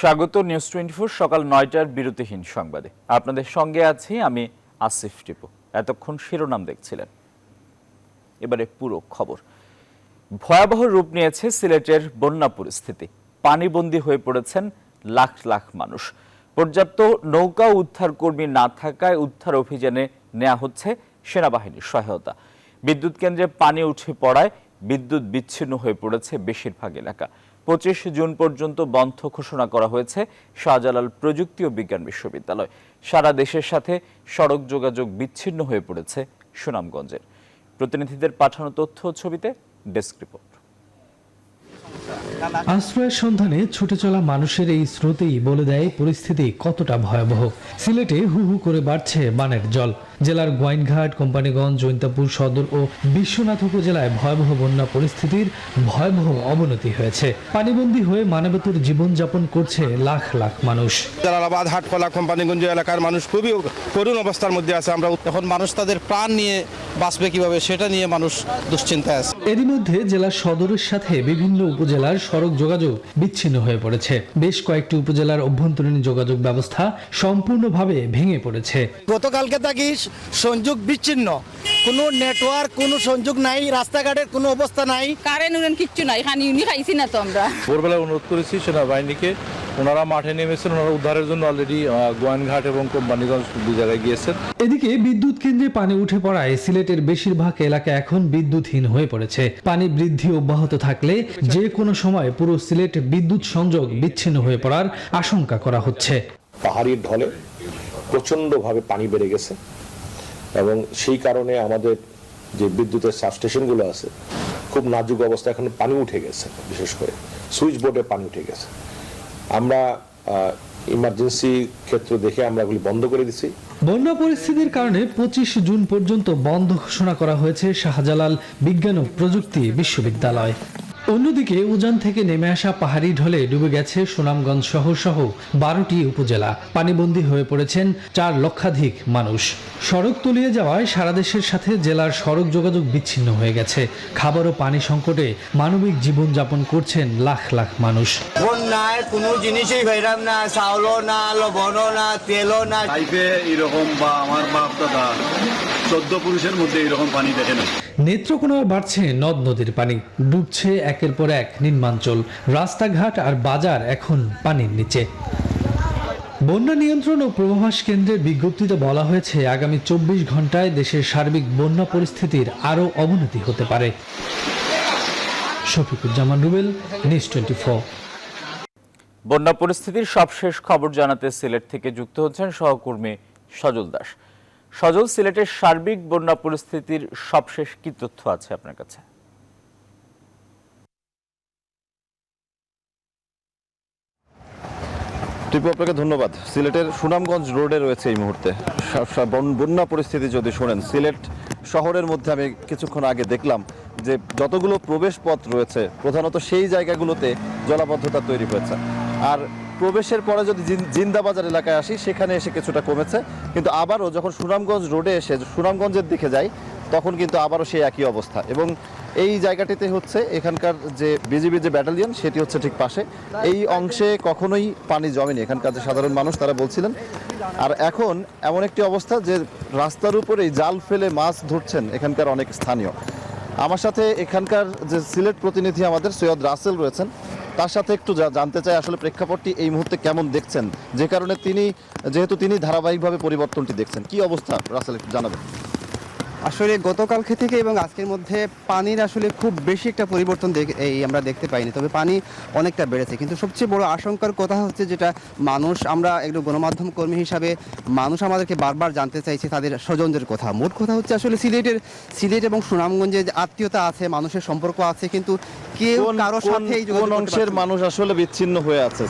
স্বাগত নিউজ 24 সকাল ৯টার বিরতিহীন সংবাদে আপনাদের সঙ্গে আছি আমি আসিফ টিপু। এতক্ষণ শিরোনাম দেখছিলেন, এবারে পুরো খবর। ভয়াবহ রূপ নিয়েছে সিলেটের বন্যা পরিস্থিতি। পানিবন্দী হয়ে পড়েছেন লাখ লাখ মানুষ। পর্যাপ্ত নৌকা উদ্ধার কর্মী না থাকায় উদ্ধার অভিযানে নেওয়া হচ্ছে সেনাবাহিনীর সহায়তা। বিদ্যুৎ কেন্দ্রে পানি উঠে পড়ায় বিদ্যুৎ বিচ্ছিন্ন হয়ে পড়েছে বেশিরভাগ এলাকা। 25 জুন পর্যন্ত বন্ধ ঘোষণা করা হয়েছে শাহজালাল প্রযুক্তি ও বিজ্ঞান বিশ্ববিদ্যালয়। সারা দেশের সাথে সড়ক যোগাযোগ বিচ্ছিন্ন হয়ে পড়েছে সুনামগঞ্জের। প্রতিনিধিদের পাঠানো তথ্য ছবিতে ডেস্ক রিপোর্ট। আশ্রয়ের সন্ধানে ছুটে চলা মানুষের এই স্রোতেই বলে দেয় পরিস্থিতি কতটা ভয়াবহ। সিলেটে হু হু করে বাড়ছে বানের জল। জেলার গোয়াইনঘাট, কোম্পানিগঞ্জ, জৈন্তাপুর সদর ও বিশ্বনাথ উপজেলায় ভয়াবহ বন্যা পরিস্থিতির ভয়াবহ অবনতি হয়েছে। পানিবন্দী হয়ে মানবেতর জীবনযাপন করছে লাখ লাখ মানুষ। জালালাবাদ, হাটখোলা, কোম্পানিগঞ্জ এলাকার মানুষ খুবই করুণ অবস্থার মধ্যে আছে। আমরা এখন মানুষ তাদের প্রাণ নিয়ে বাঁচবে কিভাবে সেটা নিয়ে মানুষ দুশ্চিন্তায় আছে। এরই মধ্যে জেলার সদরের সাথে বিভিন্ন উপজেলার সড়ক যোগাযোগ বিচ্ছিন্ন হয়ে পড়েছে। বেশ কয়েকটি উপজেলার অভ্যন্তরীণ যোগাযোগ ব্যবস্থা সম্পূর্ণভাবে ভেঙে পড়েছে। গতকালকে থাকি সংযোগ বিচ্ছিন্ন, কোনো নেটওয়ার্ক, কোনো সংযোগ নাই, রাস্তাঘাটের কোনো অবস্থা নাই, কারেন্ট কিচ্ছু নাই। খানি উনি খাইছি না তো আমরা। ভোরবেলায় অনুরোধ করেছি সেনাবাহিনীকে, ওনারা মাঠে নেমেছেন, ওনারা উদ্ধারের জন্য অলরেডি গোয়াইনঘাট এবং কোম্পানিগঞ্জ দুই জায়গায় গিয়েছেন। এদিকে বিদ্যুৎ কেন্দ্রে পানি উঠে পড়ায় সিলেটের বেশিরভাগ এলাকা এখন বিদ্যুৎহীন হয়ে পড়েছে। পানি বৃদ্ধি অব্যাহত থাকলে যে কোনো সময় পুরো সিলেট বিদ্যুৎ সংযোগ বিচ্ছিন্ন হয়ে পড়ার আশঙ্কা করা হচ্ছে। পাহাড়ির ঢলে প্রচণ্ডভাবে পানি বেড়ে গেছে এবং সেই কারণে আমাদের যে বিদ্যুতের সাবস্টেশনগুলো আছে খুব নাজুক অবস্থা। এখন পানি উঠে গেছে, বিশেষ করে সুইচ বোর্ডে পানি উঠে গেছে। আমরা ইমার্জেন্সি ক্ষেত্র দেখে আমরা এগুলি বন্ধ করে দিচ্ছি। বন্যা পরিস্থিতির কারণে 25 জুন পর্যন্ত বন্ধ ঘোষণা করা হয়েছে শাহজালাল বিজ্ঞান ও প্রযুক্তি বিশ্ববিদ্যালয়। অন্যদিকে উজান থেকে নেমে আসা পাহাড়ি ঢলে ডুবে গেছে সুনামগঞ্জ শহর সহ 12টি উপজেলা। পানিবন্দী হয়ে পড়েছেন 4 লক্ষাধিক মানুষ। সড়ক তলিয়ে যাওয়ায় সারা দেশের সাথে জেলার সড়ক যোগাযোগ বিচ্ছিন্ন হয়ে গেছে। খাবার ও পানি সংকটে মানবিক জীবনযাপন করছেন লাখ লাখ মানুষ। বন্যায় কোনো জিনিসই পাইলাম না, চাউলও না, লবণও না, তেলও না। লাইফে এরকম বা আমার বাপ দাদা 14 পুরুষের মধ্যে এরকম পানি দেখে না। নেত্রকোনায় বাড়ছে নদ নদীর পানি, ডুবছে একের পর এক নিম্নাঞ্চল। রাস্তাঘাট আর বাজার এখন পানির নিচে। বন্যা নিয়ন্ত্রণ ও পূর্বাভাস কেন্দ্রের বিজ্ঞপ্তিতে বলা হয়েছে আগামী 24 ঘন্টায় দেশের সার্বিক বন্যা পরিস্থিতির আরও অবনতি হতে পারে। শফিকুজ্জামান রুবেল, নিউজ 24। বন্যা পরিস্থিতির সবশেষ খবর জানাতে সিলেট থেকে যুক্ত হচ্ছেন সহকর্মী সজল দাস। সজল, সিলেটের সার্বিক বন্যা পরিস্থিতির সবশেষ কি তথ্য আছে আপনার কাছে? টিপু, আপনাকে ধন্যবাদ। সিলেটের সুনামগঞ্জ রোডে রয়েছে এই মুহূর্তে। বন্যা পরিস্থিতি যদি শোনেন, সিলেট শহরের মধ্যে আমি কিছুক্ষণ আগে দেখলাম যে যতগুলো প্রবেশ পথ রয়েছে প্রধানত সেই জায়গাগুলোতে জলাবদ্ধতা তৈরি হয়েছে। আর প্রবেশের পরে যদি জিন্দাবাজার এলাকায় আসি, সেখানে এসে কিছুটা কমেছে, কিন্তু আবারও যখন সুনামগঞ্জ রোডে এসে সুনামগঞ্জের দিকে যাই তখন কিন্তু আবারও সেই একই অবস্থা। এবং এই জায়গাটিতে হচ্ছে এখানকার যে বিজিবির যে ব্যাটালিয়ন সেটি হচ্ছে ঠিক পাশে। এই অংশে কখনোই পানি জমেনি, এখানকার যে সাধারণ মানুষ তারা বলছিলেন। আর এখন এমন একটি অবস্থা যে রাস্তার উপরেই জাল ফেলে মাছ ধরছেন এখানকার অনেক স্থানীয়। আমার সাথে এখানকার যে সিলেট প্রতিনিধি আমাদের সৈয়দ রাসেল রয়েছেন, তার সাথে একটু জানতে চাই আসলে প্রেক্ষাপটটি এই মুহূর্তে কেমন দেখছেন, যে কারণে যেহেতু তিনি ধারাবাহিকভাবে পরিবর্তনটি দেখছেন। কি অবস্থা রাসেল, একটু জানাবেন। আসলে গতকালকে থেকে এবং আজকের মধ্যে পানির আসলে খুব বেশি একটা পরিবর্তন আমরা দেখতে পাইনি, তবে পানি অনেকটা বেড়েছে। কিন্তু সবচেয়ে বড় আশঙ্কার কথা হচ্ছে যেটা মানুষ, আমরা একটু গণমাধ্যম কর্মী হিসাবে মানুষ আমাদেরকে বারবার জানতে চাইছে তাদের স্বজনদের কথা। মোট কথা হচ্ছে আসলে সিলেট এবং সুনামগঞ্জে যে আত্মীয়তা আছে, মানুষের সম্পর্ক আছে, কিন্তু কেউ কারোর সাথে কোন অংশের মানুষ আসলে বিচ্ছিন্ন হয়ে আছে?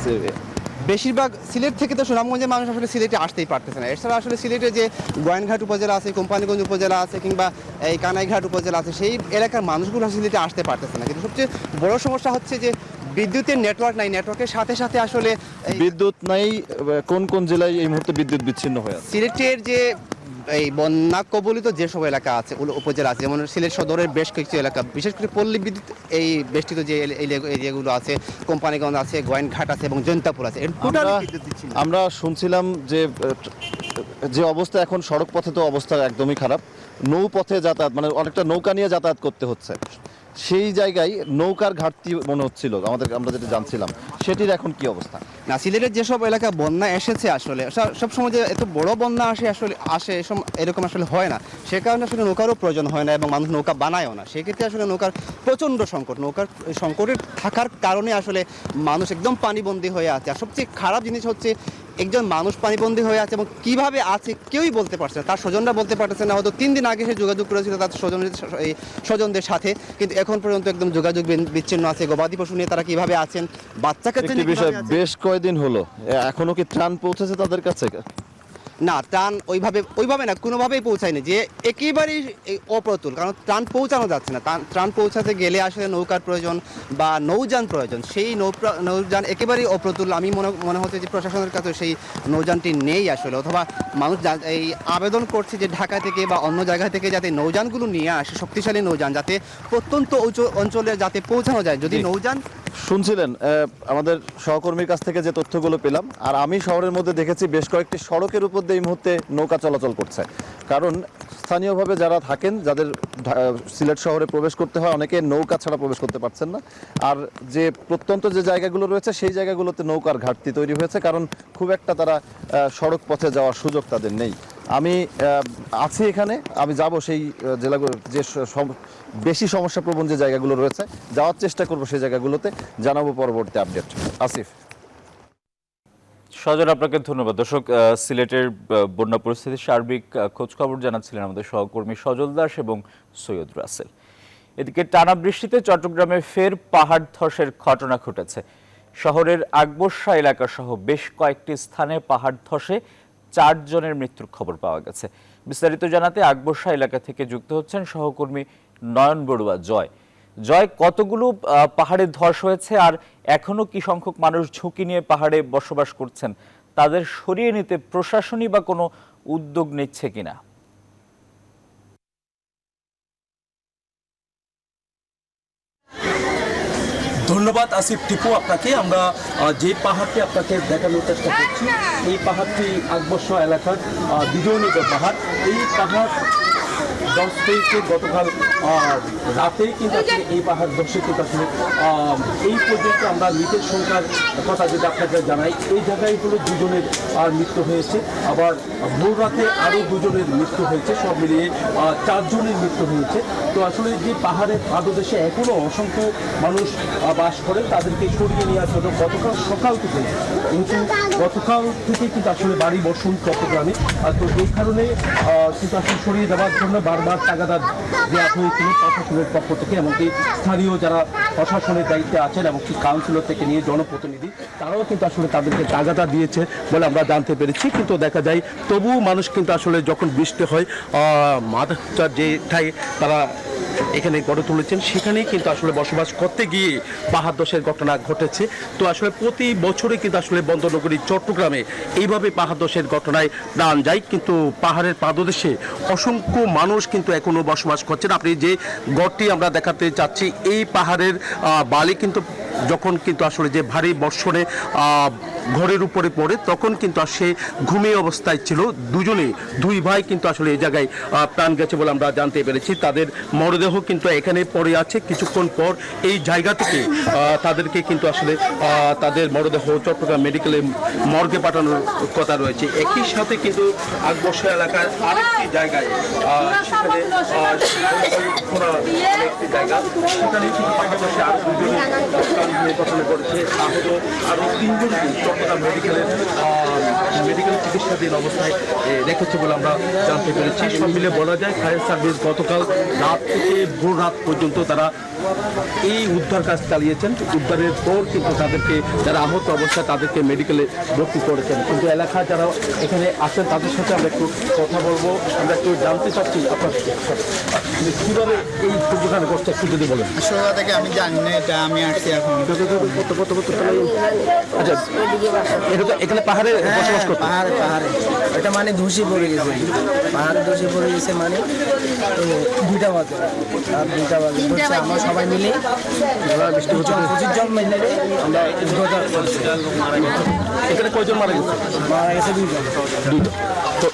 বেশিরভাগ সিলেট থেকে তো সুনামগঞ্জের মানুষ আসলে সিলেটে আসতেই পারতেছে না। এছাড়া আসলে সিলেটে যে গোয়াইনঘাট উপজেলা আছে, কোম্পানিগঞ্জ উপজেলা আছে, কিংবা এই কানাইঘাট উপজেলা আছে, সেই এলাকার মানুষগুলো সিলেটে আসতে পারতেছে না। কিন্তু সবচেয়ে বড় সমস্যা হচ্ছে যে বিদ্যুতের নেটওয়ার্ক নাই, নেটওয়ার্কের সাথে সাথে আসলে এই বিদ্যুৎ নাই, কোন কোন জেলায় এই মুহূর্তে বিদ্যুৎ বিচ্ছিন্ন হয়ে আছে? সিলেটের যে এই বন্যা কবলিত যেসব এলাকা আছে উপজেলা আছে, যেমন সিলেট সদরের বেশ কিছু এলাকা, বিশেষ করে পল্লী বিদ্যুৎ এই বেষ্টিত যে এরিয়াগুলো আছে, কোম্পানিগঞ্জ আছে, গোয়েনঘাট আছে এবং জৈন্তাপুর আছে, এর টোটাল বিদ্যুৎ বিচ্ছিন্ন। আমরা শুনছিলাম যে অবস্থা এখন সড়ক পথে, তো অবস্থা একদমই খারাপ। নৌপথে যাতায়াত, মানে অনেকটা নৌকা নিয়ে যাতায়াত করতে হচ্ছে। সেই জায়গায় নৌকার ঘাটতি মনে হচ্ছিল আমরা যেটা জানছিলাম, সেটির এখন কি অবস্থা? না, সিলেটের যেসব এলাকা বন্যা এসেছে আসলে সব সময় যে এত বড় বন্যা আসে এরকম আসলে হয় না, সে কারণে আসলে নৌকারও প্রয়োজন হয় না এবং মানুষ নৌকা বানায়ও না। সেক্ষেত্রে আসলে নৌকার প্রচণ্ড সংকট, নৌকার সংকটের থাকার কারণে আসলে মানুষ একদম পানিবন্দী হয়ে আছে। আর সবচেয়ে খারাপ জিনিস হচ্ছে একজন মানুষ পানিবন্দী হয়ে আছে এবং কিভাবে আছে কেউই বলতে পারছে না, তার স্বজনরা বলতে পারতেছে না। হয়তো 3 দিন আগে সে যোগাযোগ করেছিল তার স্বজনদের সাথে, কিন্তু এখন পর্যন্ত একদম যোগাযোগ বিচ্ছিন্ন আছে। গবাদি পশু নিয়ে তারা কিভাবে আছেন, বাচ্চা কাচ্চা একটি নিয়ে বিষয়, কিভাবে আছেন। বেশ কয়দিন হলো, এখনো কি ত্রাণ পৌঁছেছে তাদের কাছে? না, ত্রাণ ওইভাবে না, কোনোভাবেই পৌঁছায়নি, যে একেবারেই অপ্রতুল, কারণ ত্রাণ পৌঁছানো যাচ্ছে না। ত্রাণ পৌঁছাতে গেলে আসলে নৌকার প্রয়োজন বা নৌযান প্রয়োজন, সেই নৌযান একেবারেই অপ্রতুল। আমি মনে হচ্ছে যে প্রশাসনের কাছে সেই নৌযানটি নেই আসলে, অথবা মানুষ এই আবেদন করছে যে ঢাকা থেকে বা অন্য জায়গা থেকে যাতে নৌযানগুলো নিয়ে আসে, শক্তিশালী নৌযান, যাতে প্রত্যন্ত অঞ্চলে যাতে পৌঁছানো যায়। যদি নৌযান শুনছিলেন আমাদের সহকর্মীর কাছ থেকে যে তথ্যগুলো পেলাম, আর আমি শহরের মধ্যে দেখেছি বেশ কয়েকটি সড়কের উপর দিয়ে এই মুহূর্তে নৌকা চলাচল করছে। কারণ স্থানীয়ভাবে যারা থাকেন, যাদের সিলেট শহরে প্রবেশ করতে হয়, অনেকে নৌকা ছাড়া প্রবেশ করতে পারছেন না। আর যে প্রত্যন্ত যে জায়গাগুলো রয়েছে সেই জায়গাগুলোতে নৌকার ঘাটতি তৈরি হয়েছে, কারণ খুব একটা তারা সড়ক পথে যাওয়ার সুযোগ তাদের নেই। আমি আছি এখানে, আমি যাব সেই জেলাগুলো, যে বেশি সমস্যাপ্রবণ যে জায়গাগুলো রয়েছে, যাওয়ার চেষ্টা করব সেই জায়গাগুলোতে, জানাবো পরবর্তী আপডেট। আসিফ। সজল, আপনাকে ধন্যবাদ। দর্শক, সিলেটের বন্যা পরিস্থিতির সার্বিক খোঁজখবর জানাচ্ছিলেন আমাদের সহকর্মী সজল দাস এবং সৈয়দ রাসেল। এদিকে টানা বৃষ্টিতে চট্টগ্রামে ফের পাহাড় ধসের ঘটনা ঘটেছে। শহরের আকবর শাহ এলাকা সহ বেশ কয়েকটি স্থানে পাহাড় ধসে 4 জনের মৃত্যুর খবর পাওয়া গেছে। বিস্তারিত জানাতে আকবর শাহ এলাকা থেকে যুক্ত হচ্ছেন সহকর্মী নয়ন বড়ুয়া। জয়, কতগুলো পাহাড়ে ধস হয়েছে আর এখনো কি সংখ্যক মানুষ ঝুঁকি নিয়ে পাহাড়ে বসবাস করছেন, তাদের সরিয়ে নিতে প্রশাসনই বা কোনো উদ্যোগ নিচ্ছে কিনা? ধন্যবাদ আসিফ টিপু আপনাকে। আমরা যে পাহাড়টি আপনাকে দেখানোর চেষ্টা করছি, এই পাহাড়টি আকবর শাহ এলাকার বিজয়নগর পাহাড়। এই পাহাড় ধস হয়েছে গতকাল রাতেই, কিন্তু আসলে এই পাহাড় ধসে কিন্তু আসলে এই পর্যন্ত আমরা মৃতের সংখ্যার কথা যদি আপনাকে জানাই, এই জায়গায় হলো 2 জনের মৃত্যু হয়েছে, আবার ভোর রাতে আরও 2 জনের মৃত্যু হয়েছে, সব মিলিয়ে 4 জনের মৃত্যু হয়েছে। তো আসলে যে পাহাড়ের পাদদেশে এখনও অসংখ্য মানুষ বাস করেন, তাদেরকে সরিয়ে নিয়ে আসা হলো গতকাল সকাল থেকে, কিন্তু গতকাল থেকে কিন্তু আসলে বাড়ি বসুন চট্টগ্রামে। তো এই কারণে কিন্তু আসলে সরিয়ে দেওয়ার জন্য বারবার তাগাদা দেওয়া হয়েছিল প্রশাসনের পক্ষ থেকে, এমনকি স্থানীয় যারা প্রশাসনের দায়িত্বে আছেন এমনকি কাউন্সিলর থেকে নিয়ে জনপ্রতিনিধি, তারাও কিন্তু আসলে তাদেরকে তাগাদা দিয়েছে বলে আমরা জানতে পেরেছি। কিন্তু দেখা যায় তবুও মানুষ কিন্তু আসলে যখন বৃষ্টি হয়, মাথার যেটাই তারা এখানে গড়ে তুলেছেন, সেখানেই কিন্তু আসলে বসবাস করতে গিয়ে পাহাড় ধসের ঘটনা ঘটেছে। তো আসলে প্রতি বছরে কিন্তু আসলে বন্দরনগরী চট্টগ্রামে এইভাবে পাহাড় ধসের ঘটনায় প্রাণ যায়, কিন্তু পাহাড়ের পাদদেশে অসংখ্য মানুষ কিন্তু এখনো বসবাস করছেন। আপনি যে গড়টি আমরা দেখাতে চাচ্ছি, এই পাহাড়ের বালি কিন্তু যখন কিন্তু আসলে যে ভারী বর্ষণে ঘরের উপরে পড়ে, তখন কিন্তু সে ঘুমিয়ে অবস্থায় ছিল। 2 ভাই কিন্তু আসলে এই জায়গায় প্রাণ গেছে বলে আমরা জানতে পেরেছি। তাদের মরদেহ কিন্তু এখানে পড়ে আছে। কিছুক্ষণ পর এই জায়গা থেকে তাদেরকে কিন্তু আসলে তাদের মরদেহ চট্টগ্রাম মেডিকেলে মর্গে পাঠানোর কথা রয়েছে। একই সাথে কিন্তু আকবর শাহ এলাকার আরেকটি জায়গায় সেখানে একটি জায়গা, সেখানে কিন্তু পাশাপাশি আরো 2 জনের ঘটনা করেছে। আহত আরো 3 জনকে চট্টগ্রাম মেডিকেল চিকিৎসাধীন অবস্থায় রেখেছে বলে আমরা জানতে পেরেছি। সব মিলে বলা যায় ফায়ার সার্ভিস গতকাল রাত থেকে ভোর রাত পর্যন্ত তারা এই উদ্ধার কাজ চালিয়েছেন। উদ্ধারের পর কিন্তু তাদেরকে, যারা আহত অবস্থায় তাদেরকে মেডিকেলে ভর্তি করেছেন। কিন্তু এলাকা যারা এখানে আছেন তাদের সাথে আমরা একটু কথা বলবো। আমরা একটু জানতে চাচ্ছি আপনার কীভাবে এই দুর্ঘটনা ঘটছে একটু যদি বলেন। ছোটবেলা থেকে আমি জানি না এটা, আমি আসছি এখন আচ্ছা, এখানে পাহাড়ে বসবাস করতে পাহাড়ে পাহাড়ে এটা মানে ধসে পড়ে গেছে, পাহাড়ে ধসে পড়ে গেছে মানে 2টা বাজে, আর 2টা বাজে হচ্ছে আমরা সবাই মিলে 25 জন মিলে আমরা উদ্ধার করছি। এখানে কয়জন মারা গেছে? মারা গেছে 2 জন। তো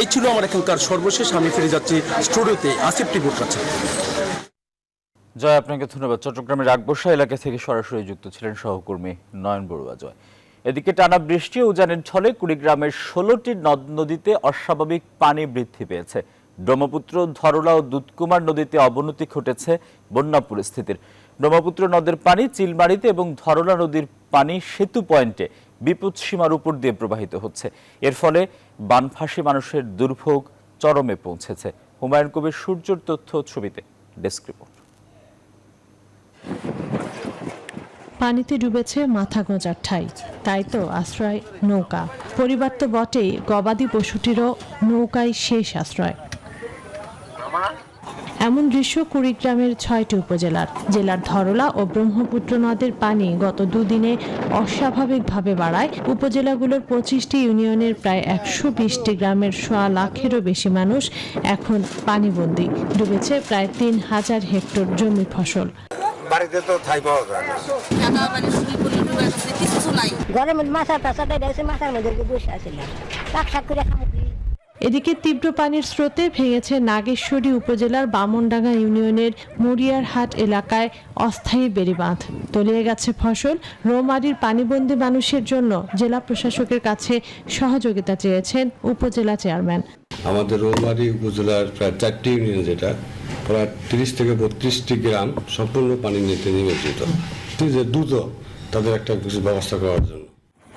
এই ছিল আমার এখানকার সর্বশেষ। আমি ফিরে যাচ্ছি স্টুডিওতে, আসিফ টিপুর কাছে। জয়, আপনাকে ধন্যবাদ। চট্টগ্রামের আকবর্ষা এলাকা থেকে সরাসরি যুক্ত ছিলেন সহকর্মী নয়ন বড়ুয়া। জয়, এদিকে টানা বৃষ্টি ও উজানের ঝড়ে কুড়িগ্রামের 16টি নদ নদীতে অস্বাভাবিক পানি বৃদ্ধি পেয়েছে। ব্রহ্মপুত্র, ধরলা ও দুধকুমার নদীতে অবনতি ঘটেছে বন্যা পরিস্থিতির। ব্রহ্মপুত্র নদের পানি চিলমারিতে এবং ধরলা নদীর পানি সেতু পয়েন্টে বিপদসীমার উপর দিয়ে প্রবাহিত হচ্ছে। এর ফলে বানভাসী মানুষের দুর্ভোগ চরমে পৌঁছেছে। হুমায়ুন কবির সূর্যর তথ্য ছবিতে ডেস্ক রিপোর্ট। পানিতে ডুবেছে মাথা গোঁজার ঠাই, তাই তো আশ্রয় নৌকা। পরিবার তো বটেই, গবাদি পশুটিরও নৌকায় শেষ আশ্রয়। এমন দৃশ্য কুড়িগ্রামের 6টি উপজেলার। জেলার ধরলা ও ব্রহ্মপুত্র নদের পানি গত দুদিনে অস্বাভাবিকভাবে বাড়ায় উপজেলাগুলোর 25টি ইউনিয়নের প্রায় 120টি গ্রামের 1.25 লাখেরও বেশি মানুষ এখন পানিবন্দী। ডুবেছে প্রায় 3000 হেক্টর জমি ফসল। বাড়িতে তো ঠাই পাওয়া যায় না, ঘরের মধ্যে মাথা টাছাটা দিয়েছে, মাথার মধ্যে বসে আসছিলাম টাক করে খাবো। এদিকে তীব্র পানির স্রোতে ভেঙেছে নাগেশ্বরী উপজেলার বামনডাঙ্গা ইউনিয়নের মরিয়ারহাট এলাকায় অস্থায়ী বেড়িবাঁধ। তলিয়ে গেছে ফসল। রৌমারীর পানিবন্দী মানুষের জন্য জেলা প্রশাসকের কাছে সহযোগিতা চেয়েছেন উপজেলা চেয়ারম্যান। আমাদের রৌমারী উপজেলার প্রায় 4টি ইউনিয়ন, যেটা প্রায় 30 থেকে 32টি গ্রাম সম্পূর্ণ পানি নিতে নিমজ্জিত, যে দ্রুত তাদের একটা কিছু ব্যবস্থা করার জন্য।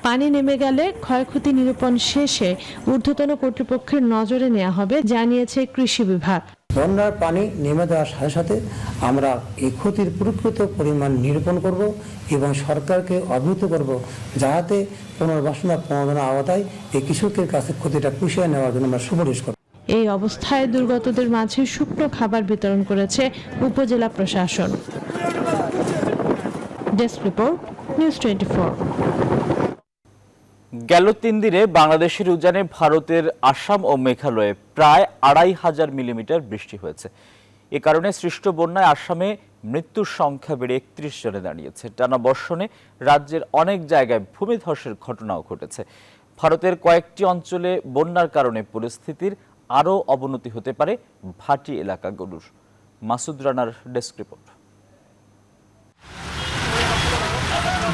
পানি নেমে গেলে ক্ষয়ক্ষতি নিরূপণ শেষে ঊর্ধ্বতন কর্তৃপক্ষের নজরে নেওয়া হবে, জানিয়েছে কৃষি বিভাগ। বন্যার পানি নেমে দেওয়ার সাথে সাথে আমরা এই ক্ষতির প্রকৃত পরিমাণ নিরূপণ করব এবং সরকারকে অবহিত করব, যাতে পুনর্বাসনা প্রণোদনা আওতায় এই কৃষকের কাছে ক্ষতিটা পুষিয়ে নেওয়ার জন্য আমরা সুপারিশ করব। এই অবস্থায় দুর্গতদের মাঝে শুকনো খাবার বিতরণ করেছে উপজেলা প্রশাসন। Desk report, news 24। গেল 3 দিনে বাংলাদেশের উজানে ভারতের আসাম ও মেঘালয়ে প্রায় 2500 মিলিমিটার বৃষ্টি হয়েছে। এ কারণে সৃষ্ট বন্যায় আসামে মৃত্যুর সংখ্যা বেড়ে 31 জনে দাঁড়িয়েছে। টানা বর্ষণে রাজ্যের অনেক জায়গায় ভূমিধসের ঘটনাও ঘটেছে। ভারতের কয়েকটি অঞ্চলে বন্যার কারণে পরিস্থিতির আরও অবনতি হতে পারে ভাটি এলাকাগুলোর। মাসুদ রানার ডেস্ক রিপোর্ট।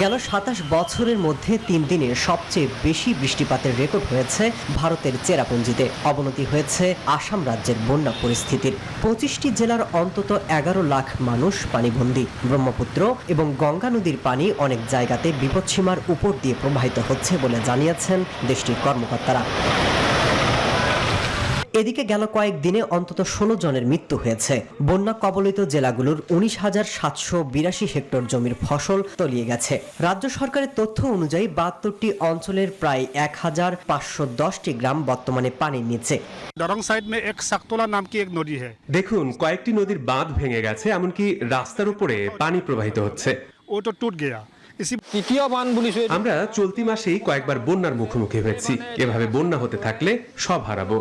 গেল 27 বছরের মধ্যে 3 দিনে সবচেয়ে বেশি বৃষ্টিপাতের রেকর্ড হয়েছে ভারতের চেরাপুঞ্জিতে। অবনতি হয়েছে আসাম রাজ্যের বন্যা পরিস্থিতির। 25টি জেলার অন্তত 11 লাখ মানুষ পানিবন্দী। ব্রহ্মপুত্র এবং গঙ্গা নদীর পানি অনেক জায়গাতে বিপদসীমার উপর দিয়ে প্রবাহিত হচ্ছে বলে জানিয়েছেন দেশটির কর্মকর্তারা। এদিকে গেল কয়েকদিনে অন্তত 16 জনের মৃত্যু হয়েছে। বন্যা কবলিত জেলাগুলোর 19,782 হেক্টর জমির ফসল তলিয়ে গেছে। রাজ্য সরকারের তথ্য অনুযায়ী 72টি অঞ্চলের প্রায় 1510টি গ্রাম বর্তমানে পানির নিচে। দরং সাইড মে এক সাকতোলা নাম কি এক নদী है। দেখুন, কয়েকটি নদীর বাঁধ ভেঙে গেছে, এমনকি রাস্তার উপরে পানি প্রবাহিত হচ্ছে। ও তো টুট গয়া। আমরা চলতি মাসেই কয়েকবার বন্যার মুখোমুখি হয়েছি। এভাবে বন্যা হতে থাকলে সব হারাবো।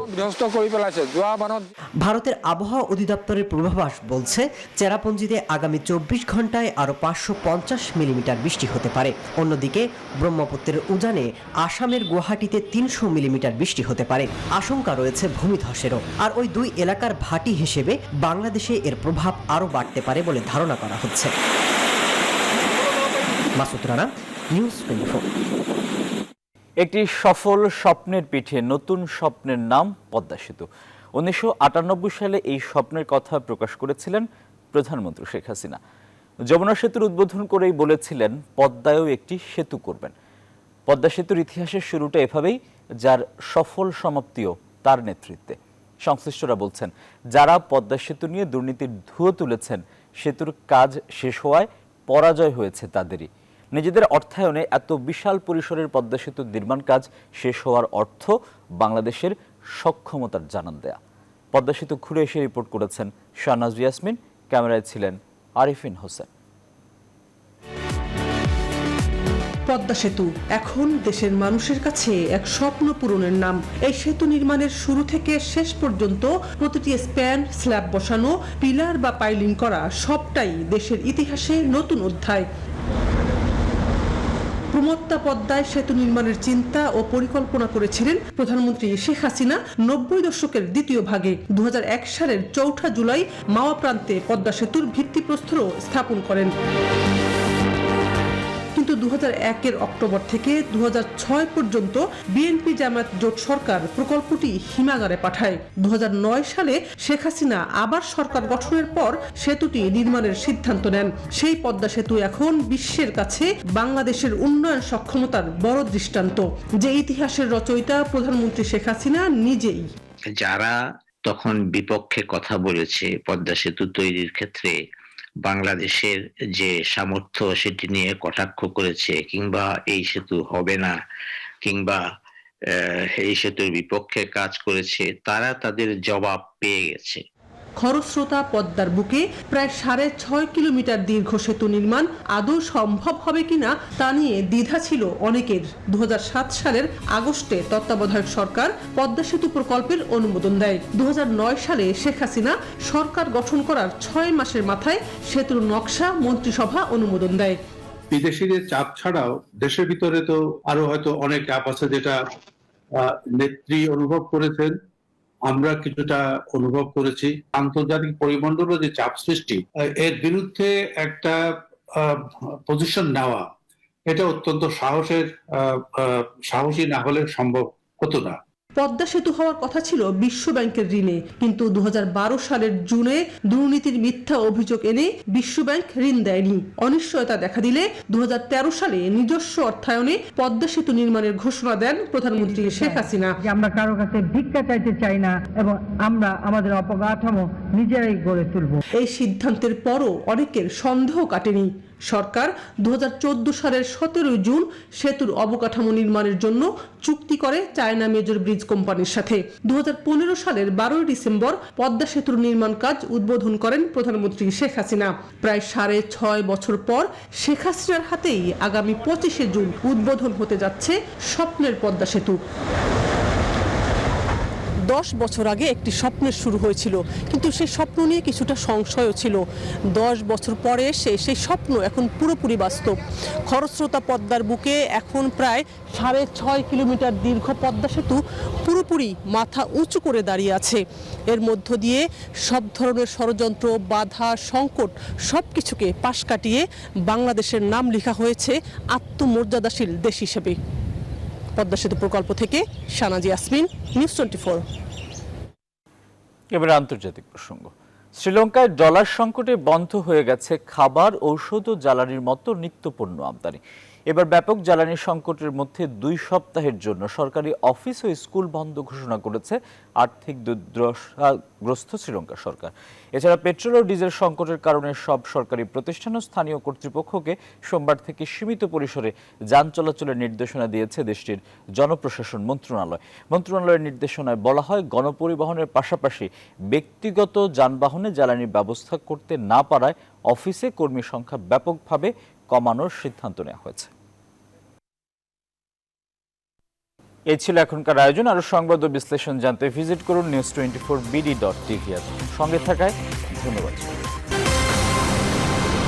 ভারতের আবহাওয়া অধিদপ্তরের পূর্বাভাস বলছে, চেরাপুঞ্জিতে আগামী 24 ঘন্টায় আরো 550 মিলিমিটার বৃষ্টি হতে পারে। অন্যদিকে ব্রহ্মপুত্রের উজানে আসামের গুয়াহাটিতে 300 মিলিমিটার বৃষ্টি হতে পারে। আশঙ্কা রয়েছে ভূমিধসেরও। আর ওই দুই এলাকার ভাটি হিসেবে বাংলাদেশে এর প্রভাব আরো বাড়তে পারে বলে ধারণা করা হচ্ছে। মাসুদ রানা, নিউজ 24। একটি সফল স্বপ্নের পিঠে নতুন স্বপ্নের নাম পদ্মা সেতু। 1998 সালে এই স্বপ্নের কথা প্রকাশ করেছিলেন প্রধানমন্ত্রী শেখ হাসিনা। যমুনা সেতুর উদ্বোধন করেই বলেছিলেন পদ্মায়ও একটি সেতু করবেন। পদ্মা সেতুর ইতিহাসের শুরুটা এভাবেই, যার সফল সমাপ্তিও তার নেতৃত্বে। সংশ্লিষ্টরা বলছেন, যারা পদ্মা সেতু নিয়ে দুর্নীতির ধুয়ো তুলেছেন, সেতুর কাজ শেষ হওয়ায় পরাজয় হয়েছে তাদেরই। নিজেদের অর্থায়নে এত বিশাল পরিসরের পদ্মা সেতুর নির্মাণ কাজ শেষ হওয়ার অর্থ বাংলাদেশের সক্ষমতার জানান দেয়া। পদ্মা সেতু ঘুরে এসে রিপোর্ট করেছেন শাহনাজ ইয়াসমিন, ক্যামেরায় ছিলেন আরিফিন হোসেন। পদ্মা সেতু এখন দেশের মানুষের কাছে এক স্বপ্ন পূরণের নাম। এই সেতু নির্মাণের শুরু থেকে শেষ পর্যন্ত প্রতিটি স্প্যান, স্ল্যাব বসানো, পিলার বা পাইলিং করা সবটাই দেশের ইতিহাসে নতুন অধ্যায়। প্রমত্তা পদ্মায় সেতু নির্মাণের চিন্তা ও পরিকল্পনা করেছিলেন প্রধানমন্ত্রী শেখ হাসিনা 90 দশকের দ্বিতীয় ভাগে। 2001 সালের 4 জুলাই মাওয়া প্রান্তে পদ্মা সেতুর ভিত্তিপ্রস্তর স্থাপন করেন। কিন্তু 2001-এর অক্টোবর থেকে 2006 পর্যন্ত বিএনপি জামায়াত জোট সরকার প্রকল্পটি হিমাগারে পাঠায়। 2009 সালে শেখ হাসিনা আবার সরকার গঠনের পর সেতুটি নির্মাণের সিদ্ধান্ত নেন। সেই পদ্মা সেতু এখন বিশ্বের কাছে বাংলাদেশের উন্নয়ন সক্ষমতার বড় দৃষ্টান্ত, যে ইতিহাসের রচয়িতা প্রধানমন্ত্রী শেখ হাসিনা নিজেই। যারা তখন বিপক্ষে কথা বলেছে পদ্মা সেতু তৈরির ক্ষেত্রে, বাংলাদেশের যে সামর্থ্য সেটি নিয়ে কটাক্ষ করেছে, কিংবা এই সেতু হবে না, কিংবা এই সেতুর বিপক্ষে কাজ করেছে, তারা তাদের জবাব পেয়ে গেছে। খরস্রোতা পদ্মার বুকে প্রায় 6.5 কিলোমিটার দীর্ঘ সেতু নির্মাণ আদৌ সম্ভব হবে কিনা তা নিয়ে দ্বিধা ছিল অনেকের। 2007 সালের আগস্টে তত্ত্বাবধায়ক সরকার পদ্মা সেতু প্রকল্পের অনুমোদন দেয়। 2009 সালে শেখ হাসিনা সরকার গঠন করার 6 মাসের মাথায় সেতুর নকশা মন্ত্রিসভা অনুমোদন দেয়। বিদেশিদের চাপ ছাড়াও দেশের ভিতরে তো আরো হয়তো অনেক চাপ আছে, যেটা নেত্রী অনুভব করেছেন, আমরা কিছুটা অনুভব করেছি। আন্তর্জাতিক পরিমণ্ডলে যে চাপ সৃষ্টি, এর বিরুদ্ধে একটা পজিশন নেওয়া, এটা অত্যন্ত সাহসী না হলে সম্ভব হতো না। পদ্মা সেতু হওয়ার কথা ছিল বিশ্ব ব্যাংকের ঋণে, কিন্তু 2012 সালের জুনে দুর্নীতির মিথ্যা অভিযোগ এনে বিশ্ব ব্যাংক ঋণ দেয়নি। অনিশ্চয়তা দেখা দিলে 2013 সালে নিজস্ব অর্থায়নে পদ্মা সেতু নির্মাণের ঘোষণা দেন প্রধানমন্ত্রী শেখ হাসিনা। আমরা কারো কাছে ভিক্ষা চাইতে চাই না এবং আমরা আমাদের অবকাঠামো নিজেরাই গড়ে তুলব। এই সিদ্ধান্তের পরও অনেকের সন্দেহ কাটেনি। সরকার 2014 সালের 17 জুন সেতুর অবকাঠামো নির্মাণের জন্য চুক্তি করে চায়না মেজর ব্রিজ কোম্পানির সাথে। 2015 সালের 12 ডিসেম্বর পদ্মা সেতুর নির্মাণ কাজ উদ্বোধন করেন প্রধানমন্ত্রী শেখ হাসিনা। প্রায় 6.5 বছর পর শেখ হাসিনার হাতেই আগামী 25 জুন উদ্বোধন হতে যাচ্ছে স্বপ্নের পদ্মা সেতু। 10 বছর আগে একটি স্বপ্নের শুরু হয়েছিল, কিন্তু সেই স্বপ্ন নিয়ে কিছুটা সংশয়ও ছিল। 10 বছর পরে সেই স্বপ্ন এখন পুরোপুরি বাস্তব। খরস্রোতা পদ্মার বুকে এখন প্রায় 6.5 কিলোমিটার দীর্ঘ পদ্মা সেতু পুরোপুরি মাথা উঁচু করে দাঁড়িয়ে আছে। এর মধ্য দিয়ে সব ধরনের ষড়যন্ত্র, বাধা, সংকট সবকিছুকে পাশ কাটিয়ে বাংলাদেশের নাম লেখা হয়েছে আত্মমর্যাদাশীল দেশ হিসেবে। পদ্মা সেতু প্রকল্প থেকে শানাজি ইয়াসমিন, নিউজ 24। এবার আন্তর্জাতিক প্রসঙ্গ। শ্রীলঙ্কায় ডলার সংকটে বন্ধ হয়ে গেছে খাবার, ঔষধ ও জ্বালানির মতো নিত্যপণ্য আমদানি। এবার ব্যাপক জ্বালানি সংকটের মধ্যে 2 সপ্তাহের জন্য সরকারি অফিস ও স্কুল বন্ধ ঘোষণা করেছে আর্থিক দুর্দশাগ্রস্ত শ্রীলঙ্কা সরকার। এছাড়া পেট্রোল ও ডিজেল সংকটের কারণে সব সরকারি প্রতিষ্ঠান ও স্থানীয় কর্তৃপক্ষকে সোমবার থেকে সীমিত পরিসরে যান চলাচলের নির্দেশনা দিয়েছে দেশটির জনপ্রশাসন মন্ত্রণালয়। মন্ত্রণালয়ের নির্দেশনায় বলা হয়, গণপরিবহনের পাশাপাশি ব্যক্তিগত যানবাহনে জ্বালানির ব্যবস্থা করতে না পারায় অফিসে কর্মী সংখ্যা ব্যাপকভাবে কমানোর সিদ্ধান্ত নেওয়া হয়েছে। এই ছিল এখনকার আয়োজন। আরো সংবাদ ও বিশ্লেষণ জানতে ভিজিট করুন news24bd.tv। সঙ্গে থাকায় ধন্যবাদ।